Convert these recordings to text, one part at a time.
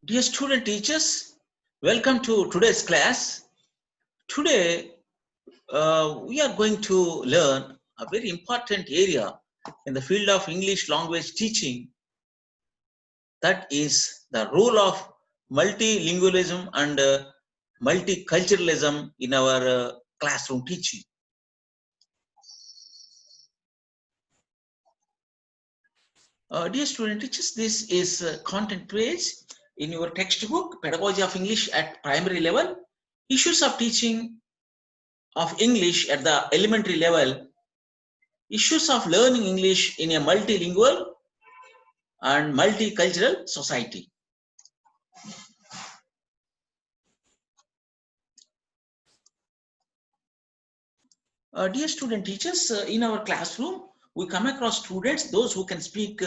Dear student teachers, welcome to today's class. Today, we are going to learn a very important area in the field of English language teaching, that is the role of multilingualism and multiculturalism in our classroom teaching. Dear student teachers, this is a content page in your textbook, Pedagogy of English at Primary Level, Issues of Teaching of English at the Elementary Level, Issues of Learning English in a Multilingual and Multicultural Society. Dear student teachers, in our classroom, we come across students, those who can speak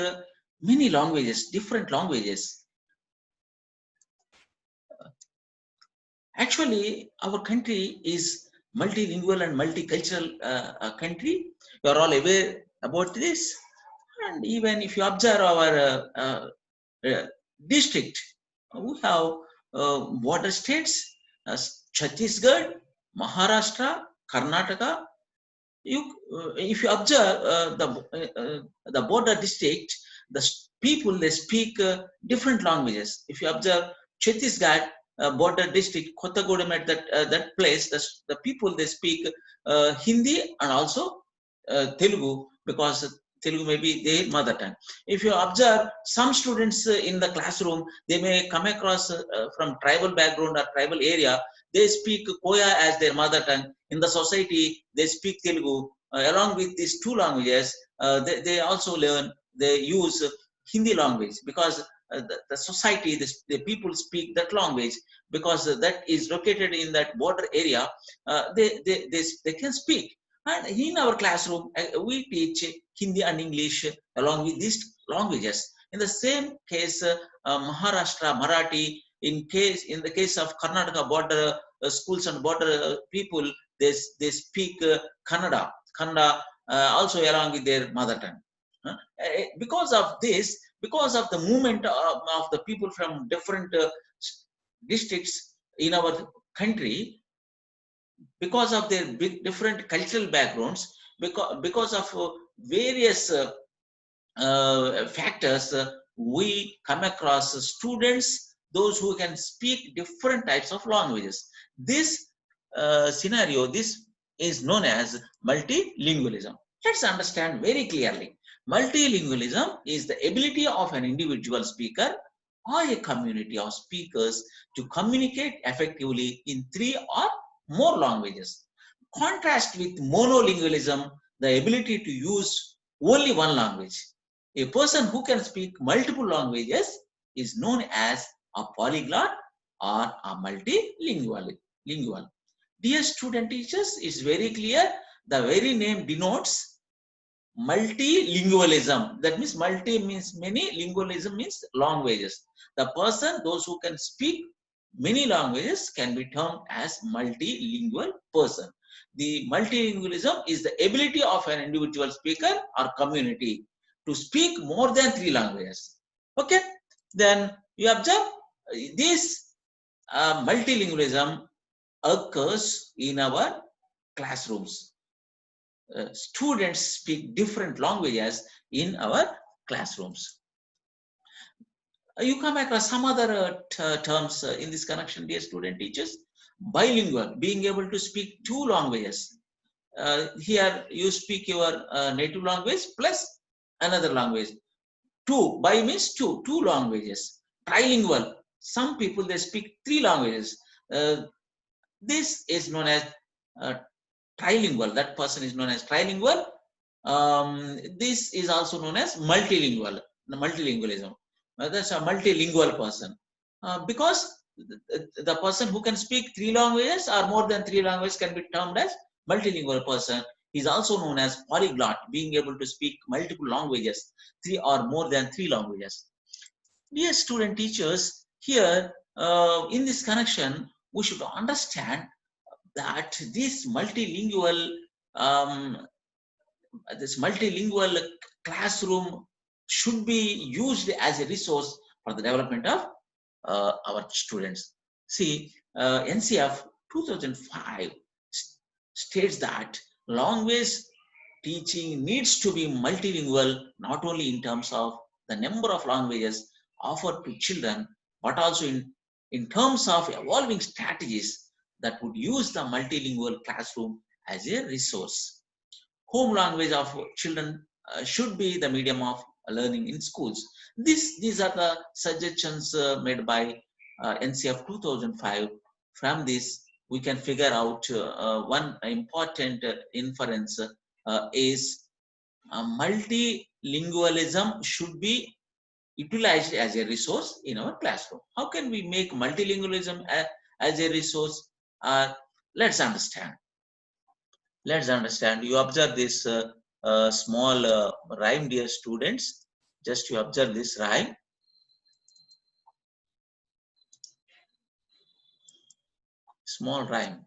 many languages, different languages. Actually, our country is multilingual and multicultural country. You are all aware about this. And even if you observe our district, we have border states, Chhattisgarh, Maharashtra, Karnataka. If you observe the border district, the people, they speak different languages. If you observe Chhattisgarh border district, Kottagudem, at that place, the people, they speak Hindi and also Telugu, because Telugu may be their mother tongue. If you observe some students in the classroom, they may come across from tribal background or tribal area. They speak Koya as their mother tongue. In the society, they speak Telugu. Along with these two languages, they also learn, they use Hindi language, because the society, the people speak that language, because that is located in that border area. They can speak. And in our classroom, we teach Hindi and English along with these languages. In the same case, Maharashtra, Marathi. In the case of Karnataka border schools and border people, they speak Kannada also along with their mother tongue. Because of this, because of the movement of the people from different districts in our country, because of their different cultural backgrounds, because of various factors, we come across students, those who can speak different types of languages. This scenario, this is known as multilingualism. Let's understand very clearly. Multilingualism is the ability of an individual speaker or a community of speakers to communicate effectively in 3 or more languages. Contrast with monolingualism, the ability to use only one language. A person who can speak multiple languages is known as a polyglot or a multilingual. Dear student teachers, it's very clear. The very name denotes multilingualism. That means multi means many, lingualism means languages. The person, those who can speak many languages, can be termed as multilingual person. The multilingualism is the ability of an individual speaker or community to speak more than 3 languages. Okay, then you observe this multilingualism occurs in our classrooms. Students speak different languages in our classrooms. You come across some other terms in this connection, dear student teachers. Bilingual, being able to speak 2 languages. Here you speak your native language plus another language. 2, bi means 2 languages. Trilingual, some people, they speak 3 languages. This is known as trilingual. That person is known as trilingual. This is also known as multilingualism. That's a multilingual person, because the person who can speak 3 languages or more than 3 languages can be termed as multilingual person. He is also known as polyglot, being able to speak multiple languages, 3 or more than 3 languages. Dear student teachers, here in this connection, we should understand that this multilingual classroom should be used as a resource for the development of our students. See, NCF 2005 states that language teaching needs to be multilingual, not only in terms of the number of languages offered to children, but also in terms of evolving strategies that would use the multilingual classroom as a resource. Home language of children should be the medium of learning in schools. These are the suggestions made by NCF 2005. From this, we can figure out one important inference is multilingualism should be utilized as a resource in our classroom. How can we make multilingualism as a resource? Let's understand. Let's understand. You observe this small rhyme, dear students. Just you observe this rhyme. Small rhyme.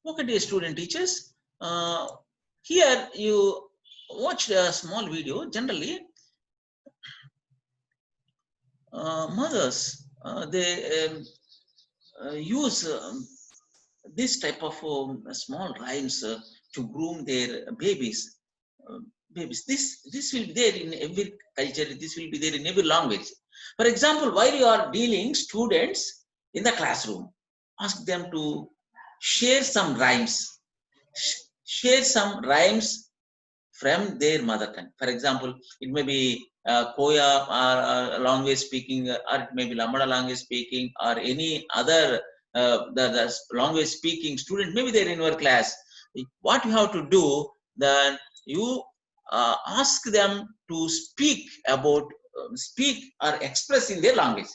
Okay, dear student teachers, here you watched a small video. Generally, mothers they use this type of small rhymes to groom their babies. This will be there in every culture. This will be there in every language. For example, while you are dealing students in the classroom, ask them to share some rhymes. Share some rhymes from their mother tongue. For example, it may be Koya language speaking, or it may be Lamada language speaking, or any other the language speaking student. Maybe they're in your class. What you have to do, then you ask them to speak about speak or express in their language.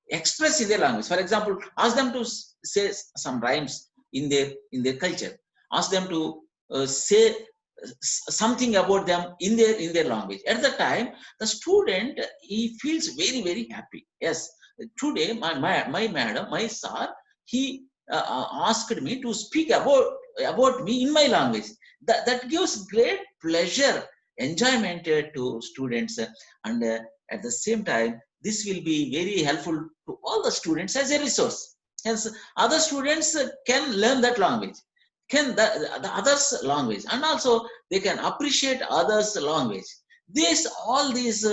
Express in their language. For example, ask them to say some rhymes in their culture. Ask them to say something about them in their language. At the time, the student he feels very happy. Yes, today my madam, my sir, he asked me to speak about me in my language. That gives great pleasure, enjoyment to students, and at the same time, this will be very helpful to all the students as a resource. Hence, other students can learn that language, can the others language, and also they can appreciate others language. All these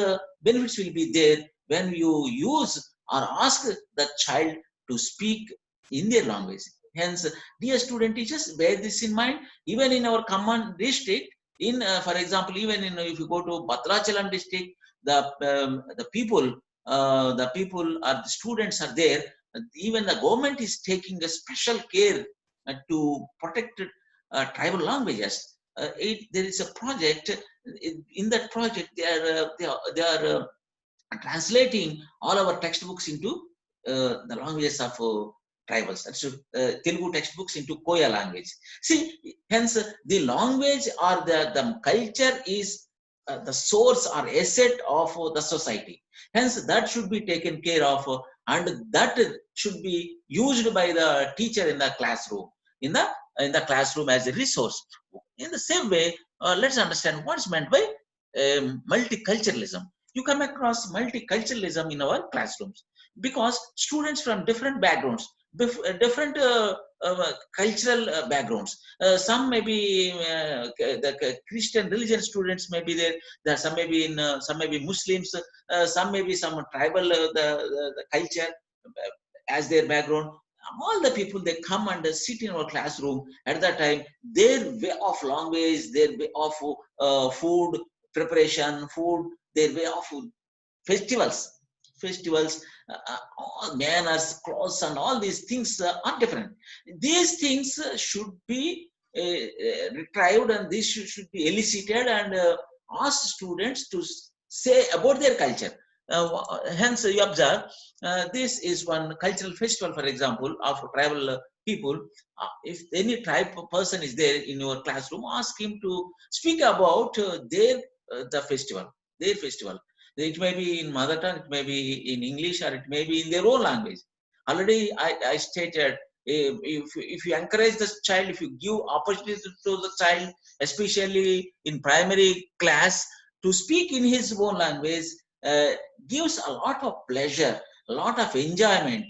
benefits will be there when you use or ask the child to speak in their language. Hence, dear student teachers, bear this in mind. Even in our command district, for example, even if you go to Bhadrachalam district, the people or the students are there. Even the government is taking a special care to protect tribal languages. There is a project. In that project, they are translating all our textbooks into the languages of tribals. That's Telugu textbooks into Koya language. See, hence the language or the culture is the source or asset of the society. Hence, that should be taken care of, and that should be used by the teacher in the classroom, in the classroom as a resource. In the same way, let's understand what's meant by multiculturalism. you come across multiculturalism in our classrooms because students from different backgrounds, different cultural backgrounds. Some may be the Christian religion students may be there. There some may be in some may be Muslims. Some may be some tribal the culture as their background. All the people they come and sit in our classroom at that time. Their way of language, their way of food preparation, food, their way of festivals, all manners, clothes, and all these things are different. These things should be retrieved, and this should be elicited and ask students to say about their culture. Hence, you observe this is one cultural festival, for example, of tribal people. If any tribe person is there in your classroom, ask him to speak about the festival, their festival. It may be in mother tongue, it may be in English, or it may be in their own language. Already I stated, if you encourage the child, if you give opportunity to the child, especially in primary class, to speak in his own language, gives a lot of pleasure, a lot of enjoyment.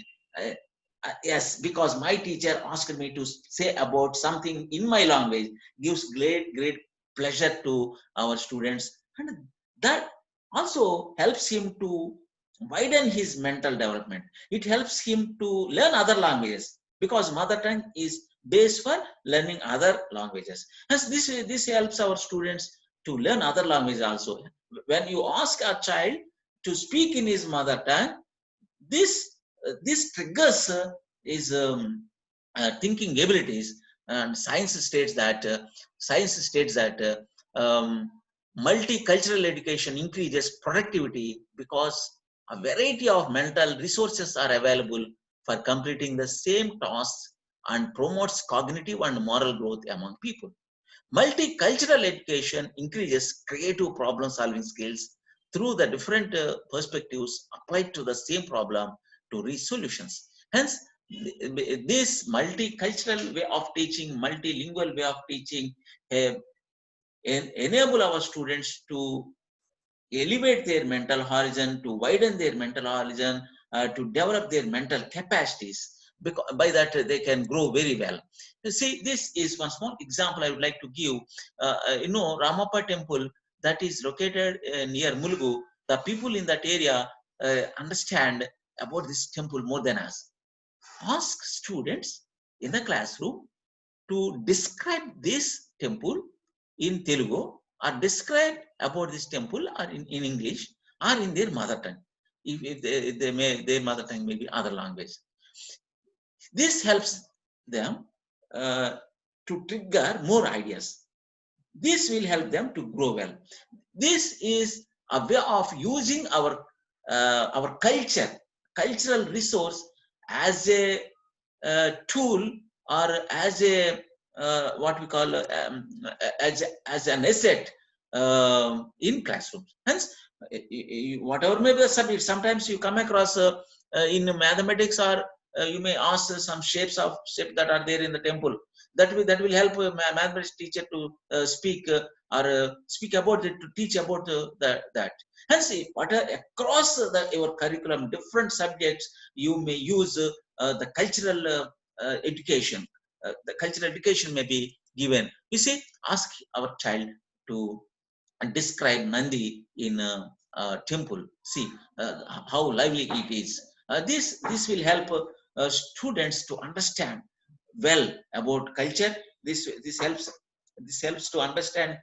Yes, because my teacher asked me to say about something in my language, gives great pleasure to our students, and that also helps him to widen his mental development. It helps him to learn other languages because mother tongue is base for learning other languages. Hence, this helps our students to learn other languages also. When you ask a child to speak in his mother tongue, this triggers his thinking abilities, and science states that multicultural education increases productivity because a variety of mental resources are available for completing the same tasks and promotes cognitive and moral growth among people. Multicultural education increases creative problem solving skills through the different perspectives applied to the same problem to reach solutions. Hence, this multicultural way of teaching, multilingual way of teaching, uh, enable our students to elevate their mental horizon, to widen their mental horizon, to develop their mental capacities. Because by that they can grow very well. You see, this is one small example I would like to give. Ramappa temple that is located near Mulgu. The people in that area understand about this temple more than us. Ask students in the classroom to describe this temple in Telugu, or describe about this temple or in English or in their mother tongue. If their mother tongue may be other language. This helps them to trigger more ideas. This will help them to grow well. This is a way of using our cultural resource as a tool, or as a what we call as an asset in classrooms. Hence, whatever may be the subject, sometimes you come across in mathematics, or you may ask some shapes that are there in the temple. That will help a mathematics teacher to speak or speak about it, to teach about that. Hence, across your curriculum, different subjects, you may use the cultural education. The cultural education may be given. You see, ask our child to describe Nandi in a temple. See how lively it is. This will help students to understand well about culture. This helps to understand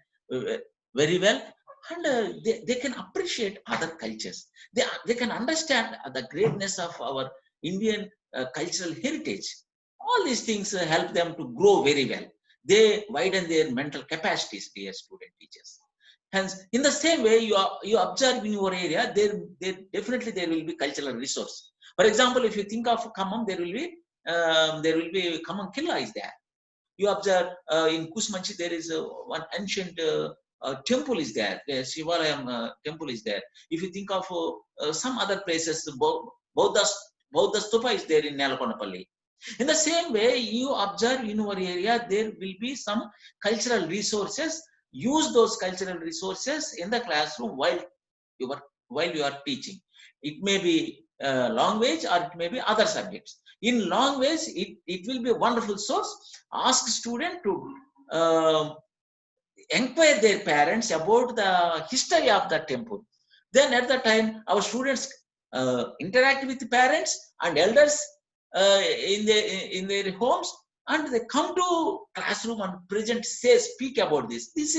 very well, and they can appreciate other cultures. They can understand the greatness of our Indian cultural heritage. All these things help them to grow very well. They widen their mental capacities, dear student teachers. Hence, in the same way, you observe in your area, there definitely there will be cultural resource. For example, if you think of Khammam, there will be Khammam Killa is there. You observe in Kusmanchi, there is one ancient temple is there. The Shivalayam temple is there. If you think of some other places, Bauddha Stupa is there in Nelakonapalli. In the same way, you observe in your area, there will be some cultural resources. Use those cultural resources in the classroom while your while you are teaching. It may be language or it may be other subjects. In language, it will be a wonderful source. Ask student to inquire their parents about the history of the temple. Then at the time, our students interact with the parents and elders in their homes, and they come to classroom and present, say, speak about this. This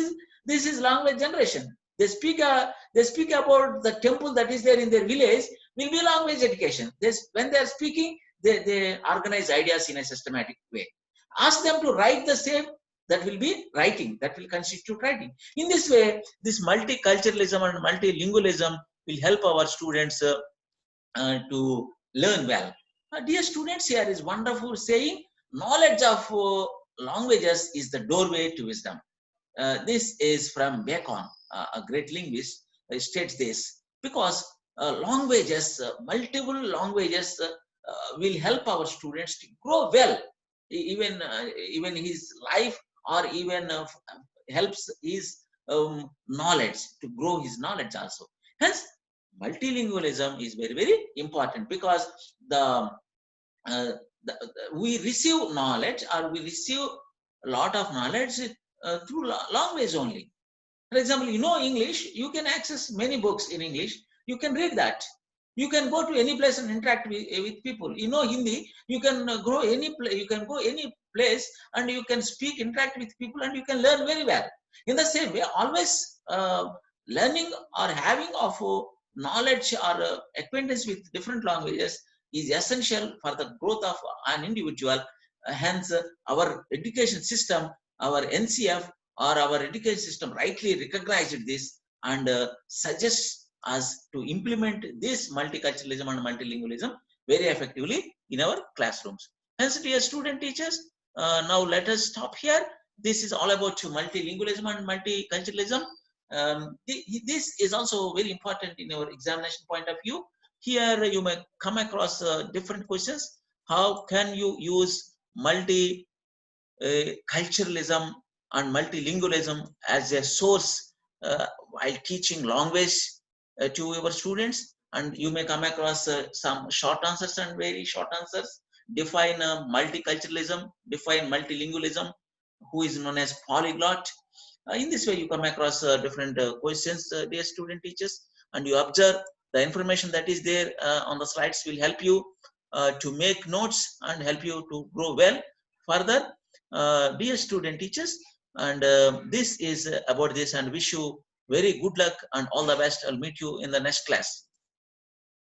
is language generation. They speak about the temple that is there in their village. Will be language education. When they are speaking, they organize ideas in a systematic way. Ask them to write the same. That will be writing. That will constitute writing. In this way, this multiculturalism and multilingualism will help our students to learn well. Dear students, here is wonderful saying: knowledge of languages is the doorway to wisdom. This is from Bacon, a great linguist, states this because languages, multiple languages, will help our students to grow well, even his life, or even helps his knowledge to grow his knowledge also. Hence, multilingualism is very, very important because we receive knowledge, or we receive a lot of knowledge through language only. For example, you know English, you can access many books in English. You can read that. You can go to any place and interact with people. You know Hindi, you can go any place and you can speak, interact with people, and you can learn very well. In the same way, always learning or having of knowledge or acquaintance with different languages is essential for the growth of an individual. Hence, our education system, our NCF or our education system rightly recognized this and suggests us to implement this multiculturalism and multilingualism very effectively in our classrooms. Hence, dear student teachers, now let us stop here. This is all about multilingualism and multiculturalism. This is also very important in our examination point of view. Here you may come across different questions. How can you use multiculturalism and multilingualism as a source while teaching language to your students? And you may come across some short answers and very short answers. Define multiculturalism, define multilingualism, who is known as polyglot. In this way, you come across different questions, dear student teachers, and you observe the information that is there on the slides will help you to make notes and help you to grow well further. Dear student teachers, and this is about this, and wish you very good luck and all the best. I'll meet you in the next class.